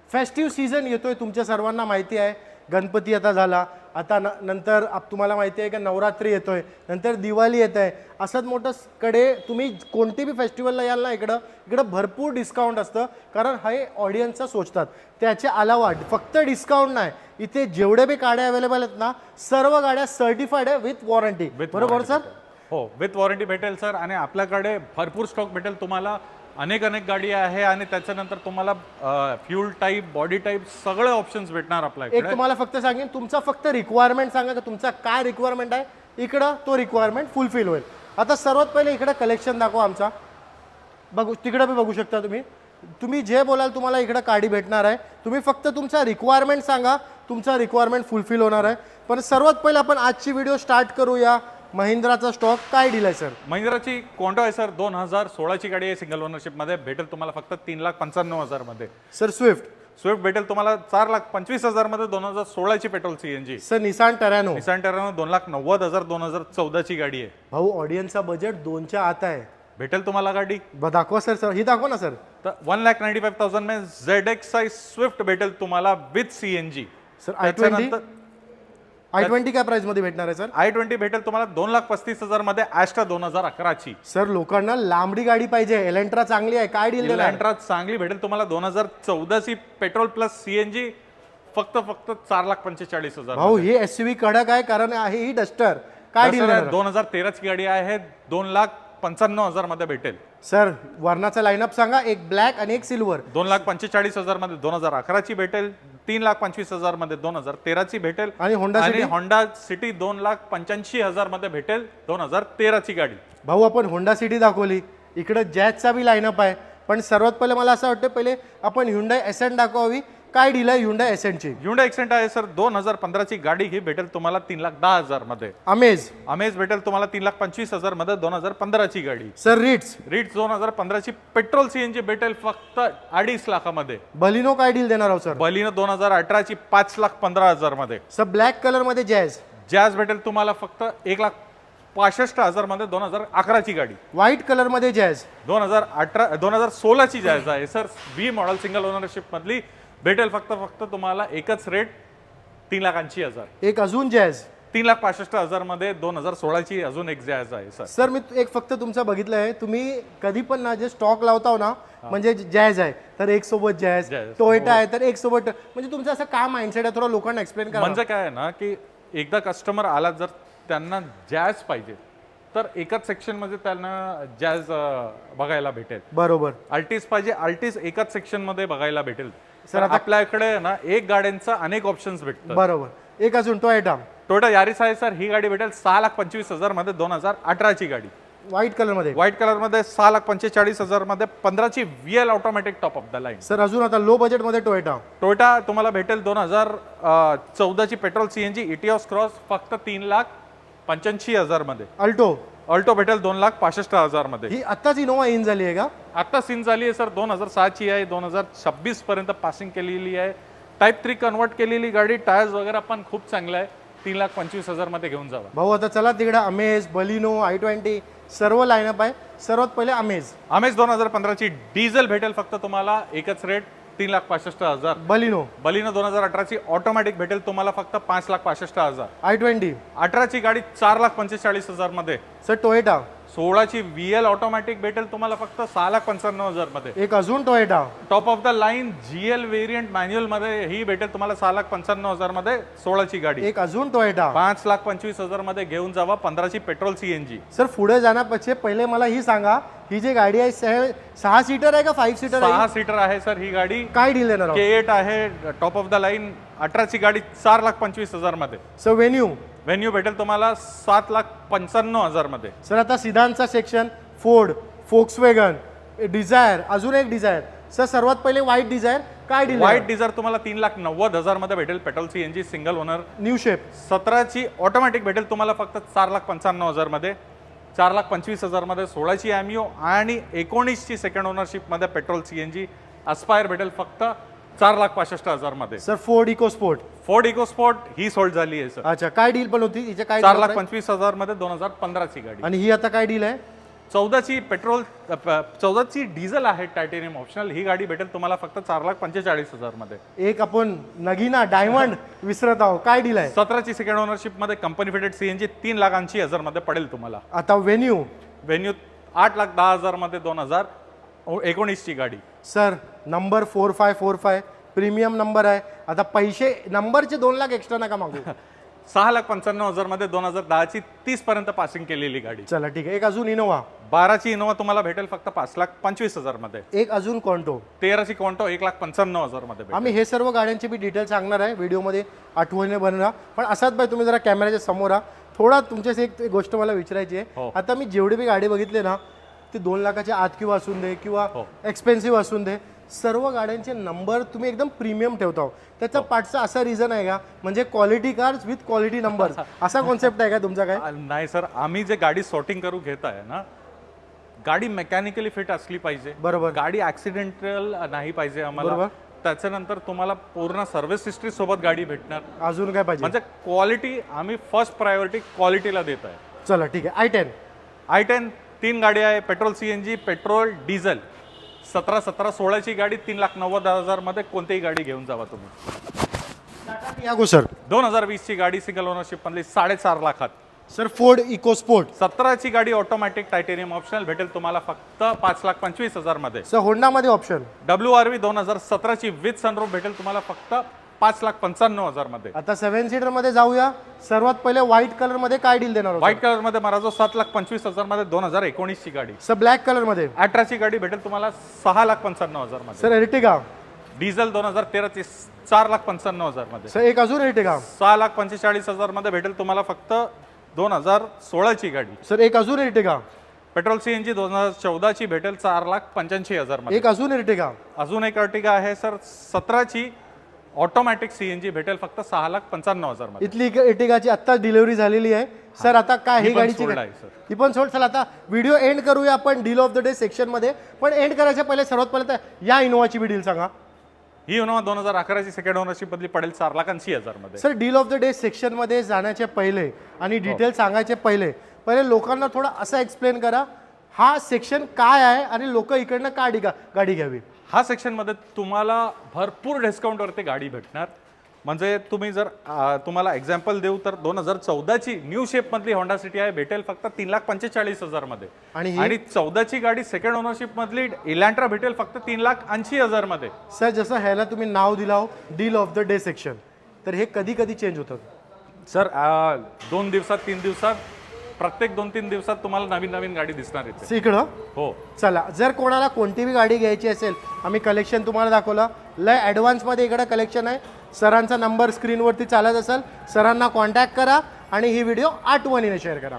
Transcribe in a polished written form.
Festive season येतोय, तुमच्या सर्वांना माहिती आहे. गणपती आता झाला, आता नंतर तुम्हाला माहिती आहे की नवरात्री येतोय, नंतर दिवाळी येत आहे. असंच मोठं कडे तुम्ही कोणती बी फेस्टिवलला याल ना, इकडं भरपूर डिस्काउंट असतं. कारण हे ऑडियन्सचा सोचतात. त्याच्या अलावा फक्त डिस्काउंट नाही, इथे जेवढे बी गाड्या अवेलेबल आहेत ना, सर्व गाड्या सर्टिफाईड आहे विथ वॉरंटी. बरोबर सर? हो, विथ वॉरंटी भेटेल सर. आणि आपल्याकडे भरपूर स्टॉक भेटेल तुम्हाला. अनेक गाडी आहे आणि त्याच्यानंतर तुम्हाला फ्यूल टाईप, बॉडी टाईप सगळे ऑप्शन्स भेटणार आपल्याकडे. एक तुम्हाला फक्त सांगेन, तुमचा फक्त रिक्वायरमेंट सांगा की तुमचा काय रिक्वायरमेंट आहे, इकडं तो रिक्वायरमेंट फुलफिल होईल. आता सर्वात पहिले इकडं कलेक्शन दाखवा आमचा. बघू, तिकडं बी बघू शकता तुम्ही जे बोलाल तुम्हाला इकडं गाडी भेटणार आहे. तुम्ही फक्त तुमचा रिक्वायरमेंट सांगा, तुमचा रिक्वायरमेंट फुलफिल होणार आहे. पण सर्वात पहिले आपण आजची व्हिडिओ स्टार्ट करूया. महिंद्राचा स्टॉक काय डील आहे सर? महिंद्राची कोंडो आहे सर, 2016ची गाडी आहे, सिंगल ओनरशिप मध्ये भेटेल तुम्हाला फक्त 3,95,000 मध्ये. सर स्विफ्ट भेटेल तुम्हाला 4,25,000 मध्ये, 2016ची पेट्रोल सीएनजी. सर निसान टरॅनो 2,90,000 2014ची गाडी आहे. भाऊ, ऑडियन्सचा बजेट 2च्या आत आहे. भेटेल तुम्हाला गाडी. दाखवा सर, ही दाखवा ना सर. तर 1,95,000 में ZXi स्विफ्ट भेटेल तुम्हाला विथ सीएनजी. सर i20 काय प्राइस मध्ये भेटणार आहे सर? i20 भेटेल तुम्हाला 2,35,000 मध्ये, ॲस्ट्रा 2011ची. सर लोकांना लांबडी गाडी पाहिजे, एलेंट्रा चांगली आहे, काय डील देणार? एलेंट्रा चांगली भेटेल तुम्हाला 2014ची पेट्रोल प्लस सीएनजी फक्त 4,45,000. भाऊ ही एसयूव्ही कडक आहे, कारण आहे ही डस्टर. काय डील देणार? 2013ची गाडी आहे, 2,95,000 मध्ये भेटेल. सर वर्णाचा लाईनअप सांगा, एक ब्लॅक आणि एक सिल्वर. 2,45,000 मध्ये 2011ची भेटेल, 3,25,000 मध्ये 2013ची भेटेल. आणि होंडा सिटी 2,85,000 मध्ये भेटेल, 2013ची गाडी. भाऊ आपण होंडा सिटी दाखवली, इकडे जॅजचा बी लाईनअप आहे. पण सर्वात पहिले मला असं वाटतं, पहिले आपण ह्युंडाई एसेंट दाखवावी. काय डील आहे ह्युंडाई एसेंटची? ह्युंडाई एक्सेंट आहे सर, 2015ची गाडी ही भेटेल तुम्हाला 3,10,000 मध्ये. अमेज भेटेल तुम्हाला 3,25,000 मध्ये, 2015ची गाडी. सर रिट्स 2015ची पेट्रोल सीएनजी भेटेल फक्त 2.5 लाखामध्ये. बलिनो काय डील देणार आहोत सर? बलिनो 2018ची 5,15,000 मध्ये. सर ब्लॅक कलर मध्ये जॅज भेटेल तुम्हाला फक्त 1,65,000 मध्ये, 2011ची गाडी. व्हाईट कलर मध्ये जॅज 2016ची जॅज आहे सर, बी मॉडेल सिंगल ओनरशिप मधली. भेटेल फक्त तुम्हाला एकच रेट, 3,80,000. एक अजून जॅज 3,65,000 मध्ये, 2016ची अजून एक जॅज आहे सर. सर मी एक फक्त तुमचा बघितलं आहे, तुम्ही कधी पण ना जे स्टॉक लावता ना, म्हणजे जॅज आहे तर एक सोबत जॅज, टोयोटा आहे तर एक सोबत, म्हणजे तुमचं असं काय माइंडसेट आहे, थोडं लोकांना एक्सप्लेन करा. म्हणजे काय आहे ना, की एकदा कस्टमर आला, जर त्यांना जॅज पाहिजे तर एकाच सेक्शन मध्ये त्यांना जॅज बघायला भेटेल. बरोबर. अल्टिस पाहिजे, अल्टिस एकाच सेक्शन मध्ये बघायला भेटेल. सर आपल्याकडे ना एक गाड्यांचा अनेक ऑप्शन्स भेटतात. बरोबर. एक अजून टोयोटा यारिस आहे सर, ही गाडी भेटेल 6,25,000 मध्ये, 2018ची गाडी. व्हाईट कलर मध्ये 6,45,000 मध्ये, 15ची VL automatic top of the line. Sir अजून आता लो बजेट मध्ये टोयोटा तुम्हाला भेटेल 2014ची पेट्रोल सीएनजी इटिओस क्रॉस फक्त 3,85,000 मध्ये. अल्टो भेटेल 2,65,000 मध्ये. ही आत्ताच इनोवा इन झाली आहे का? आता सीन झाली आहे सर, 2007ची आहे, 2026 पर्यंत पासिंग केलेली आहे. टाईप 3 कन्वर्ट केलेली गाडी, टायर्स वगैरे पण खूप चांगला आहे. 3,25,000 मध्ये घेऊन जावा. भाऊ आता चला तिकडे अमेज, बलिनो, i20 सर्व लाईनअप आहे. सर्वात पहिले अमेज 2015ची डिझेल भेटेल फक्त तुम्हाला एकच रेट, 3,65,000. बलिनो 2018ची ऑटोमॅटिक भेटेल तुम्हाला फक्त 5,65,000. i20 18ची गाडी 4,45,000 मध्ये. सर टोयोटा 16ची VL ऑटोमॅटिक भेटेल तुम्हाला फक्त 6,95,000 मध्ये. एक अजून Toyota top of the line GL variant manual मध्ये ही भेटेल तुम्हाला 6,95,000 मध्ये, 16ची गाडी. एक अजून टोयोटा 5,25,000 मध्ये घेऊन जावा, 15ची पेट्रोल सीएनजी. सर पुढे जाण्यापेक्षा पहिले मला ही सांगा, ही जी गाडी आहे 6 सीटर आहे का 5 सीटर आहे? 6 सीटर आहे सर ही गाडी. काय डील देणार? K8 आहे, टॉप ऑफ द लाईन. 18ची गाडी 4,25,000 मध्ये. सर व्हेन्यू भेटेल तुम्हाला 7,95,000 मध्ये. सर आता सिडानचा सेक्शन, फोर्ड, फोक्सवॅगन, डिझायर, अजून एक डिझायर. सर सर्वात पहिले व्हाईट डिझायर काय डील? व्हाईट डिझायर तुम्हाला 3,90,000 मध्ये भेटेल, petrol CNG single owner, new shape. 17ची ऑटोमॅटिक भेटेल तुम्हाला फक्त 4,95,000 मध्ये. 4,25,000 मध्ये 16ची ॲमिओ आणि 19ची सेकंड ओनरशिप मध्ये पेट्रोल सीएनजी अस्पायर भेटेल फक्त 4,65,000 मध्ये. सर फोर्ड इकोस्पोर्ट ही सोल्ड झाली आहे सर. अच्छा काय डील पण होती हिच्या? काय 4,25,000 मध्ये, 2015ची गाडी. आणि ही आता काय डील आहे? 14ची पेट्रोल 14ची डिझेल आहे टायटेनियम ऑप्शनल, ही गाडी भेटेल तुम्हाला फक्त 4,45,000 मध्ये. एक आपण नगीना डायमंड विसरत आहोत, काय डील आहे? 17ची सेकंड ओनरशिप मध्ये कंपनी फिटेड सीएनजी 3,80,000 मध्ये पडेल तुम्हाला. आता व्हेन्यू व्हेन्यू 8,10,000 मध्ये 2019ची गाडी. सर नंबर 4545 प्रीमियम नंबर आहे. आता पैसे नंबरचे 2 लाख एक्स्ट्रा नका मागू. 6,95,000 मध्ये 2010ची 30 पर्यंत पासिंग केलेली गाडी. चला ठीक आहे. एक अजून इनोवा, 12ची इनोवा तुम्हाला भेटेल फक्त 5,25,000 मध्ये. एक अजून कॉन्टो, 13ची कॉन्टो 1,95,000 मध्ये भेटेल. आम्ही हे सर्व गाड्यांची बी डिटेल सांगणार आहे व्हिडिओमध्ये, आठवणीने बनवा. पण असाच बाई तुम्ही जरा कॅमेऱ्याच्या समोर थोडा तुमच्याशी एक गोष्ट मला विचारायची आहे. हो. आता मी जेवढे बी गाडी बघितले ना, ते 2 लाखाच्या आत किंवा असून दे किंवा हो. एक्सपेन्सिव्ह असून दे, सर्व गाड्यांचे नंबर तुम्ही एकदम प्रीमियम ठेवता. त्याचा पाठचा असा रिझन आहे का, म्हणजे quality cars with quality numbers असा कॉन्सेप्ट आहे का तुमचा काय? नाही सर, आम्ही जे गाडी सॉर्टिंग करू घेत आहे ना, गाडी मेकॅनिकली फिट असली पाहिजे. बरोबर. गाडी ऍक्सिडेंटल नाही पाहिजे आम्हाला. बरोबर. त्याच्यानंतर तुम्हाला पूर्ण सर्व्हिस हिस्ट्री सोबत गाडी भेटणार. अजून काय पाहिजे? म्हणजे क्वालिटी, आम्ही फर्स्ट प्रायोरिटी क्वालिटीला देत आहे. चला ठीक आहे. i10 i10 3 गाडी आहे, पेट्रोल सीएनजी, पेट्रोल डिझेल. 16ची गाडी 3,90,000 मध्ये कोणतीही गाडी घेऊन जावा तुम्ही. टियागो सर, 2020ची गाडी सिंगल ओनरशिप मधली 4.5 लाखात. सर फोर्ड इकोस्पोर्ट, 17ची गाडी ऑटोमॅटिक टायटेनियम ऑप्शनल भेटेल तुम्हाला फक्त 5,25,000 मध्ये. सर होंडामध्ये ऑप्शन. WRV 2017ची विथ सनरूफ भेटेल तुम्हाला फक्त 5,95,000 मध्ये. आता 7 सीटर मध्ये जाऊया. सर्वात पहिले व्हाईट कलर मध्ये काय डील देणार? व्हाईट कलर मध्ये महाराज 7,25,000 मध्ये 2019ची गाडी. सर ब्लॅक कलर मध्ये 18ची गाडी भेटेल तुम्हाला 6,95,000 मध्ये. सर एर्टिगा, डिझेल 2013ची 4,95,000 मध्ये. सर एक अजून एर्टिगा, 6,45,000 मध्ये भेटेल तुम्हाला फक्त 2016ची गाडी. सर एक अजून एर्टिगा, पेट्रोल सीएनजी 2014ची भेटेल 4,85,000 मध्ये. एक अजून एर्टिगा, अजून एक अर्टिगा आहे सर 17ची ऑटोमॅटिक सीएनजी भेटेल फक्त 6,95,000 मध्ये. इथली एर्टिगाची आता डिलिव्हरी झालेली आहे. सर आता काय ही ही पण गाडीची sold आहे, sir. ही पण सोड. चला आता व्हिडिओ एंड करूया आपण deal of the day section मध्ये. पण एंड करायच्या पहिले सर्वात पहिले तर या इनोवाची बी डील सांगा. ही इनोवा 2011ची सेकंड ओनरशिप मधली पडेल 4,80,000 मध्ये. Sir deal of the day section मध्ये जाण्याचे पहिले आणि डिटेल सांगायचे पहिले लोकांना थोडं असं एक्सप्लेन करा, हा सेक्शन काय आहे आणि लोक इकडनं का गाडी घ्यावी. हा सेक्शन मध्ये तुम्हाला भरपूर डिस्काउंट वरती गाडी भेटणार. म्हणजे तुम्ही जर तुम्हाला एक्झाम्पल देऊ तर 2014ची न्यू शेप मधली होंडा सिटी आहे भेटेल फक्त 3,45,000 मध्ये. आणि 14ची गाडी सेकंड ओनरशिप मधली इलँट्रा भेटेल फक्त 3,80,000 मध्ये. सर जसं ह्याला तुम्ही नाव दिला deal of the day section, तर हे कधी कधी चेंज होतं? सर 2 दिवसात 3 दिवसात प्रत्येक 2-3 दिवसात तुम्हाला नवीन नवीन गाडी दिसणार आहे. इकडं हो. चला, जर कोणाला कोणती बी गाडी घ्यायची असेल, आम्ही कलेक्शन तुम्हाला दाखवलं. लय ॲडव्हान्समध्ये इकडे कलेक्शन आहे. सरांचा नंबर स्क्रीनवरती चालत असेल, सरांना कॉन्टॅक्ट करा आणि ही व्हिडिओ आठवणीने शेअर करा.